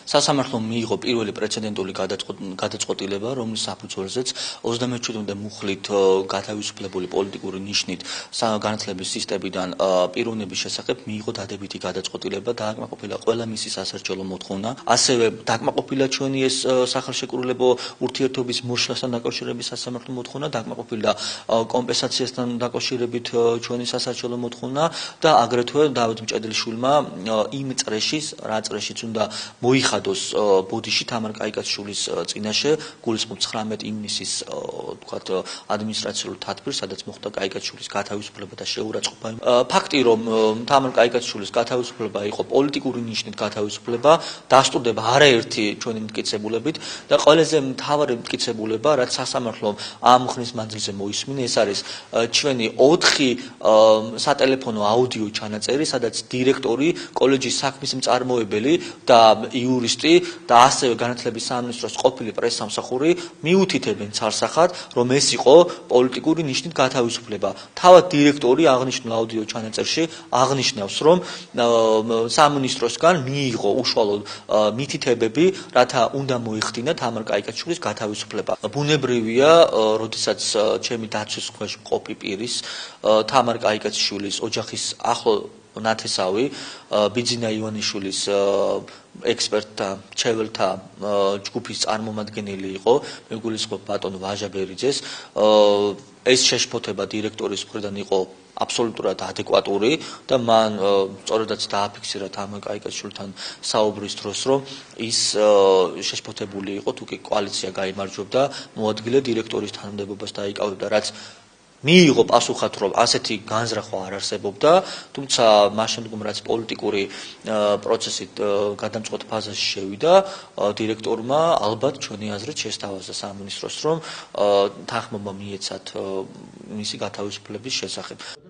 სასამართლომ მიიღო პირველი პრეცედენტული გადაწყვეტილება, რომლის საფუძველზეც 37-მდე მუხლით გათავისუფლებული პოლიტიკური ნიშნით განათლების სისტემიდან პიროვნების შესახებ მიიღო დადებითი გადაწყვეტილება, დააკმაყოფილა ყველა მისი სასარჩელო მოთხოვნა, ასევე დააკმაყოფილა ჩვენი ეს სახელშეკრულებო ურთიერთობის მოშლასთან დაკავშირებით სასამართლო მოთხოვნა, დააკმაყოფილა კომპენსაციასთან დაკავშირებით ჩვენი სასარჩელო მოთხოვნა და აგრეთვე დავით მჭედელიშვილმა იმ წრეშიც, რა წრეშიც უნდა მოიხადოს ბოდიში თამარ კაიკაშვილის წინაშე გულისხმობ 19 ივნისის თქვათ ადმინისტრაციულ თათბირს, სადაც მოხდა კაიკაშვილის გათავისუფლება და შეურაცხყოფა. ფაქტი, რომ თამარ კაიკაშვილის გათავისუფლება იყო პოლიტიკური ნიშნით გათავისუფლება, დასტურდება არაერთი ჩვენი მტკიცებულებით და ყველაზე მთავარი მტკიცებულება, რაც სასამართლომ ამ ხნის მანძილზე მოისმინა, ეს არის ჩვენი 4 სატელეფონო აუდიო ჩანაწერი, სადაც დირექტორი, კოლეჯის საქმის მწარმოებელი და იურისტი და ასევე განათლების სამინისტროს ყოფილი პრესსამსახური მიუთითებენ ცალსახად, რომ ეს იყო პოლიტიკური ნიშნით გათავისუფლება. თავად დირექტორი აღნიშნულ აუდიო ჩანაწერში აღნიშნავს, რომ სამინისტროსგან მიიღო უშუალოდ მითითებები, რათა უნდა მოიხდინა თამარ კაიკაშვილის გათავისუფლება. ბუნებრივია, როდესაც ჩემი დაცვის ქვეშ მყოფი პირის თამარ კაიკაშვილის ოჯახის ახლო ნათესავი ბიძინა ივანიშვილის ექსპერტთა ჩეველთა ჯგუფის წარმომადგენელი იყო, მეგულისხმობ ბატონ ვაჟა ბერიძეს. ეს შეშფოთება დირექტორის მხრიდან იყო აბსოლუტურად ადეკვატური და მან სწორედაც დააფიქსირა თამარ კაიკაშვილთან საუბრის დროს, რომ ის შეშფოთებული იყო, თუ კი კოალიცია გაიმარჯვებდა, მოადგილე დირექტორის თანამდებობას დაიკავებდა, რაც მიიღო პასუხად, რომ ასეთი განზრახვა არ არსებობდა, თუმცა მას შემდგომ რაც პოლიტიკური პროცესი გადამწყვეტ ფაზაში შევიდა, დირექტორმა ალბათ ჩვენი აზრით შესთავაზა სამინისტროს, რომ თანხმობა მიეცათ მისი გათავისუფლების შესახებ.